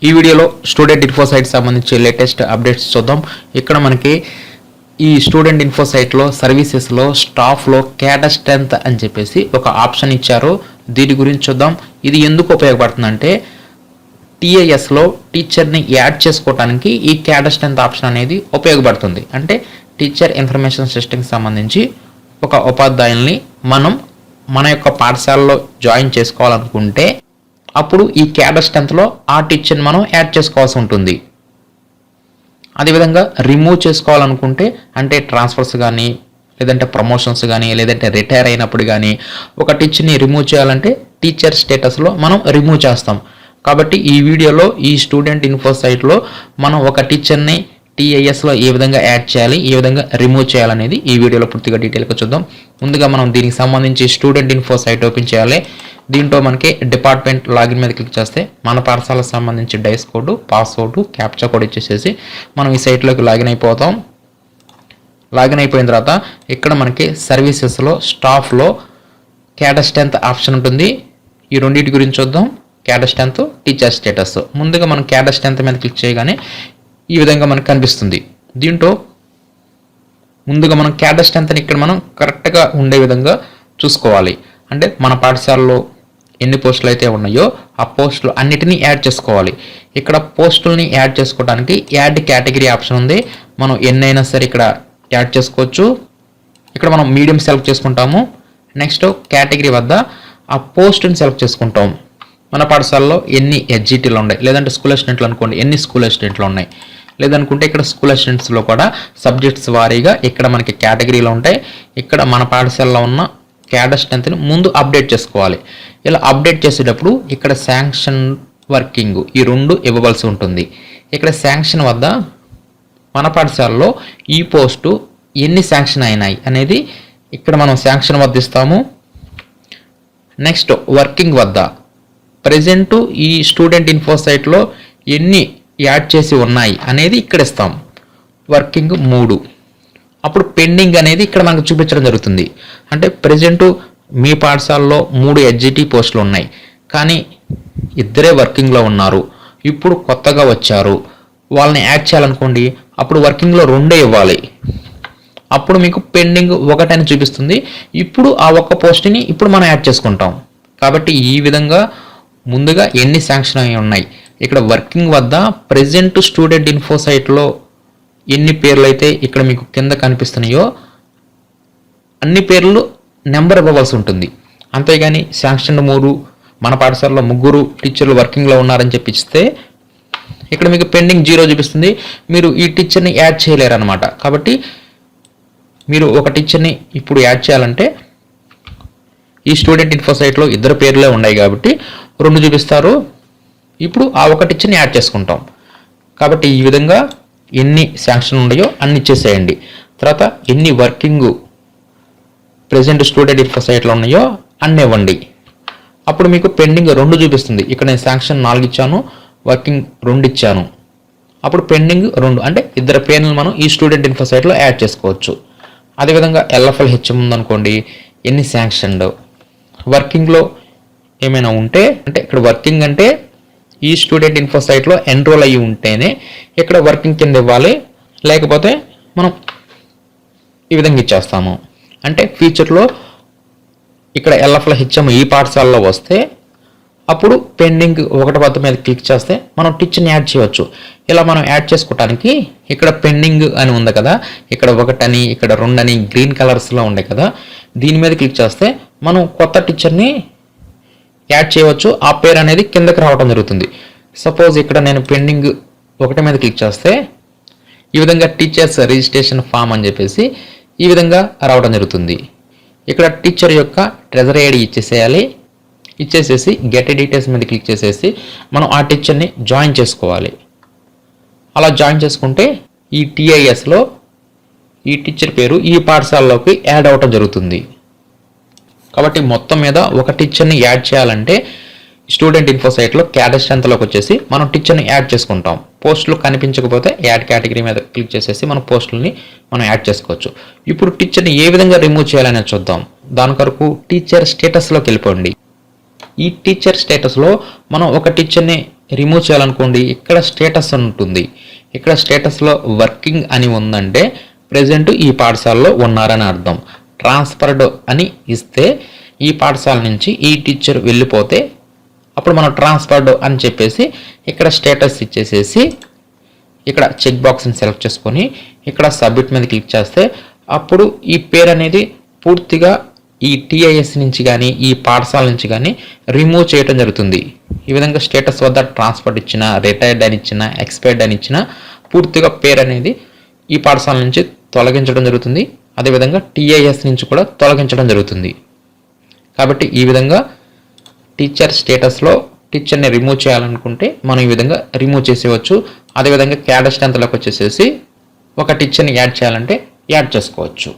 ఈ వీడియోలో student info site సంబంధించి లేటెస్ట్ అప్డేట్స్ చూద్దాం. ఇక్కడ మనకి ఈ స్టూడెంట్ ఇన్ఫో సైట్లో సర్వీసెస్లో స్టాఫ్లో క్యాడర్ స్ట్రెంత్ అని చెప్పేసి ఒక ఆప్షన్ ఇచ్చారు. దీని గురించి చూద్దాం. ఇది ఎందుకు ఉపయోగపడుతుందంటే టీఐఎస్లో టీచర్ని యాడ్ చేసుకోవడానికి ఈ క్యాడర్ స్ట్రెంత్ ఆప్షన్ అనేది ఉపయోగపడుతుంది. అంటే టీచర్ ఇన్ఫర్మేషన్ సిస్టమ్కి సంబంధించి ఒక ఉపాధ్యాయుల్ని మనం మన యొక్క పాఠశాలలో జాయిన్ చేసుకోవాలనుకుంటే అప్పుడు ఈ క్యాడర్ స్ట్రెంత్లో ఆ టీచర్ని మనం యాడ్ చేసుకోవాల్సి ఉంటుంది. అదేవిధంగా రిమూవ్ చేసుకోవాలనుకుంటే అంటే ట్రాన్స్ఫర్స్ కానీ లేదంటే ప్రమోషన్స్ కానీ లేదంటే రిటైర్ అయినప్పుడు కానీ ఒక టీచర్ని రిమూవ్ చేయాలంటే టీచర్ స్టేటస్లో మనం రిమూవ్ చేస్తాం. కాబట్టి ఈ వీడియోలో ఈ స్టూడెంట్ ఇన్ఫో సైట్లో మనం ఒక టీచర్ని టీఐఎస్లో ఏ విధంగా యాడ్ చేయాలి, ఏ విధంగా రిమూవ్ చేయాలనేది ఈ వీడియోలో పూర్తిగా డీటెయిల్గా చూద్దాం. ముందుగా మనం దీనికి సంబంధించి స్టూడెంట్ ఇన్ఫో సైట్ ఓపెన్ చేయాలి. దీంట్లో మనకి డిపార్ట్మెంట్ లాగిన్ మీద క్లిక్ చేస్తే మన పాఠశాలకు సంబంధించి DISE code, password, captcha code ఇచ్చేసేసి మనం ఈ సైట్లోకి లాగిన్ అయిపోతాం. లాగిన్ అయిపోయిన తర్వాత ఇక్కడ మనకి సర్వీసెస్లో స్టాఫ్లో క్యాడర్ స్ట్రెంత్ ఆప్షన్ ఉంటుంది. ఈ రెండింటి గురించి చూద్దాం. Cadre strength, teacher status. ముందుగా మనం క్యాడర్ స్ట్రెంత్ మీద క్లిక్ చేయగానే ఈ విధంగా మనకు కనిపిస్తుంది. దీంట్లో ముందుగా మనం క్యాడర్ స్ట్రెంత్ని ఇక్కడ మనం కరెక్ట్గా ఉండే విధంగా చూసుకోవాలి. అంటే మన పాఠశాలలో ఎన్ని పోస్టులు అయితే ఉన్నాయో ఆ పోస్టులు అన్నిటినీ యాడ్ చేసుకోవాలి. ఇక్కడ పోస్టులని యాడ్ చేసుకోవడానికి యాడ్ కేటగిరీ ఆప్షన్ ఉంది. మనం ఎన్నైనా సరే ఇక్కడ యాడ్ చేసుకోవచ్చు. ఇక్కడ మనం మీడియం సెలెక్ట్ చేసుకుంటాము. నెక్స్ట్ కేటగిరీ వద్ద ఆ పోస్ట్ని సెలెక్ట్ చేసుకుంటాం. మన పాఠశాలలో ఎన్ని హెచ్జిటీలు ఉన్నాయి, లేదంటే స్కూల్ అసిస్టెంట్లు అనుకోండి ఎన్ని స్కూల్ అసిస్టెంట్లు ఉన్నాయి, లేదనుకుంటే ఇక్కడ స్కూల్ అసిస్టెంట్స్లో కూడా సబ్జెక్ట్స్ వారీగా ఇక్కడ మనకి కేటగిరీలు ఉంటాయి. ఇక్కడ మన పాఠశాలలో ఉన్న క్యాడర్ స్ట్రెంత్ని ముందు అప్డేట్ చేసుకోవాలి. ఇలా అప్డేట్ చేసేటప్పుడు ఇక్కడ శాంక్షన్, వర్కింగ్ ఈ రెండు ఇవ్వవలసి ఉంటుంది. ఇక్కడ శాంక్షన్ వద్ద మన పాఠశాలలో ఈ పోస్టు ఎన్ని శాంక్షన్ అయినాయి అనేది ఇక్కడ మనం శాంక్షన్ వద్ద ఇస్తాము. నెక్స్ట్ వర్కింగ్ వద్ద ప్రజెంటు ఈ స్టూడెంట్ ఇన్ఫో సైట్లో ఎన్ని యాడ్ చేసి ఉన్నాయి అనేది ఇక్కడ ఇస్తాం. వర్కింగ్ 3. అప్పుడు పెండింగ్ అనేది ఇక్కడ మనకు చూపించడం జరుగుతుంది. అంటే ప్రజెంటు మీ పాఠశాలలో 3 హెచ్జిటి పోస్టులు ఉన్నాయి, కానీ ఇద్దరే వర్కింగ్లో ఉన్నారు. ఇప్పుడు కొత్తగా వచ్చారు, వాళ్ళని యాడ్ చేయాలనుకోండి. అప్పుడు వర్కింగ్లో 2 ఇవ్వాలి. అప్పుడు మీకు పెండింగ్ 1 అని చూపిస్తుంది. ఇప్పుడు ఆ ఒక్క పోస్ట్ని ఇప్పుడు మనం యాడ్ చేసుకుంటాం. కాబట్టి ఈ విధంగా ముందుగా ఎన్ని శాంక్షన్ అయి ఉన్నాయి, ఇక్కడ వర్కింగ్ వద్ద ప్రెజెంట్ స్టూడెంట్ ఇన్ఫో సైట్లో ఎన్ని పేర్లు అయితే ఇక్కడ మీకు కింద కనిపిస్తున్నాయో అన్ని పేర్లు నెంబర్ ఇవ్వవలసి ఉంటుంది. అంతేగాని శాంక్షన్ 3 మన పాఠశాలలో 3 టీచర్లు వర్కింగ్లో ఉన్నారని చెప్పిస్తే ఇక్కడ మీకు పెండింగ్ 0 చూపిస్తుంది. మీరు ఈ టీచర్ని యాడ్ చేయలేరు అనమాట. కాబట్టి మీరు ఒక టీచర్ని ఇప్పుడు యాడ్ చేయాలంటే ఈ స్టూడెంట్ ఇన్ఫో సైట్లో 2 పేర్లే ఉన్నాయి కాబట్టి 2 చూపిస్తారు. ఇప్పుడు ఆ ఒక టీచర్ని యాడ్ చేసుకుంటాం. కాబట్టి ఈ విధంగా ఎన్ని శాంక్షన్ ఉన్నాయో అన్ని ఇచ్చేసేయండి. తర్వాత ఎన్ని వర్కింగ్ ప్రెజెంట్ స్టూడెంట్ ఇన్ఫో సైట్లో ఉన్నాయో అన్ని ఇవ్వండి. అప్పుడు మీకు పెండింగ్ 2 చూపిస్తుంది. ఇక్కడ నేను శాంక్షన్ 4 ఇచ్చాను, వర్కింగ్ 2 ఇచ్చాను. అప్పుడు పెండింగ్ 2 అంటే 2 పేర్లు మనం ఈ స్టూడెంట్ ఇన్ఫో సైట్లో యాడ్ చేసుకోవచ్చు. అదేవిధంగా ఎల్ఎఫ్ఎల్ హెచ్ఎం ఉందనుకోండి, ఎన్ని శాంక్షన్డ్, వర్కింగ్లో ఏమైనా ఉంటే అంటే ఇక్కడ వర్కింగ్ అంటే ఈ స్టూడెంట్ ఇన్ఫో సైట్లో ఎన్రోల్ అయ్యి ఉంటేనే ఇక్కడ వర్కింగ్ కింద ఇవ్వాలి. లేకపోతే మనం ఈ విధంగా ఇచ్చేస్తాము. అంటే ఫ్యూచర్లో ఇక్కడ ఎల్ఎఫ్ఎల్ హెచ్ఎం ఈ పాఠశాలలో వస్తే అప్పుడు పెండింగ్ 1 వద్ద మీద క్లిక్ చేస్తే మనం టీచర్ని యాడ్ చేయవచ్చు. ఇలా మనం యాడ్ చేసుకోవడానికి ఇక్కడ పెండింగ్ అని ఉంది కదా, ఇక్కడ 1 అని ఇక్కడ 2 అని గ్రీన్ కలర్స్లో ఉండే కదా, దీని మీద క్లిక్ చేస్తే మనం కొత్త టీచర్ని యాడ్ చేయవచ్చు. ఆ పేరు అనేది కిందకి రావడం జరుగుతుంది. సపోజ్ ఇక్కడ నేను పెండింగ్ 1 మీద క్లిక్ చేస్తే ఈ విధంగా టీచర్స్ రిజిస్ట్రేషన్ ఫామ్ అని చెప్పేసి ఈ విధంగా రావడం జరుగుతుంది. ఇక్కడ టీచర్ యొక్క ట్రెజరీ ఐడి ఇచ్చేసేయాలి. ఇచ్చేసేసి గెట్ డీటెయిల్స్ మీద క్లిక్ చేసేసి మనం ఆ టీచర్ని జాయిన్ చేసుకోవాలి. అలా జాయిన్ చేసుకుంటే ఈ టీఐఎస్లో ఈ టీచర్ పేరు ఈ పాఠశాలలోకి యాడ్ అవ్వటం జరుగుతుంది. కాబట్టి మొత్తం మీద ఒక టీచర్ని యాడ్ చేయాలంటే స్టూడెంట్ ఇన్ఫో సైట్లో క్యాడర్ స్ట్రెంత్లోకి వచ్చేసి మనం టీచర్ని యాడ్ చేసుకుంటాం. పోస్టులు కనిపించకపోతే యాడ్ కేటగిరీ మీద క్లిక్ చేసేసి మన పోస్టులని మనం యాడ్ చేసుకోవచ్చు. ఇప్పుడు టీచర్ని ఏ విధంగా రిమూవ్ చేయాలనేది చూద్దాం. దాని కొరకు టీచర్ స్టేటస్లోకి వెళ్ళిపోండి. ఈ టీచర్ స్టేటస్లో మనం ఒక టీచర్ని రిమూవ్ చేయాలనుకోండి, ఇక్కడ స్టేటస్ ఉంటుంది. ఇక్కడ స్టేటస్లో వర్కింగ్ అని ఉందంటే ప్రజెంట్ ఈ పాఠశాలలో ఉన్నారని అర్థం. ట్రాన్స్ఫర్డ్ అని ఇస్తే ఈ పాఠశాల నుంచి ఈ టీచర్ వెళ్ళిపోతే అప్పుడు మనం ట్రాన్స్ఫర్డ్ అని చెప్పేసి ఇక్కడ స్టేటస్ ఇచ్చేసేసి ఇక్కడ చెక్ బాక్స్ని సెలెక్ట్ చేసుకొని ఇక్కడ సబ్మిట్ మీద క్లిక్ చేస్తే అప్పుడు ఈ పేరు అనేది పూర్తిగా ఈ టీఐఎస్ నుంచి కానీ ఈ పాఠశాల నుంచి కానీ రిమూవ్ చేయడం జరుగుతుంది. ఈ విధంగా స్టేటస్ వద్ద ట్రాన్స్ఫర్ ఇచ్చిన, రిటైర్డ్ అని ఇచ్చిన, ఎక్స్పైర్డ్ అని ఇచ్చిన పూర్తిగా పేరు అనేది ఈ పాఠశాల నుంచి తొలగించడం జరుగుతుంది. అదేవిధంగా టీఐఎస్ నుంచి కూడా తొలగించడం జరుగుతుంది. కాబట్టి ఈ విధంగా టీచర్ స్టేటస్లో టీచర్ని రిమూవ్ చేయాలనుకుంటే మనం ఈ విధంగా రిమూవ్ చేసేవచ్చు. అదేవిధంగా క్యాడర్ స్ట్రెంత్లోకి వచ్చేసేసి ఒక టీచర్ని యాడ్ చేయాలంటే యాడ్ చేసుకోవచ్చు.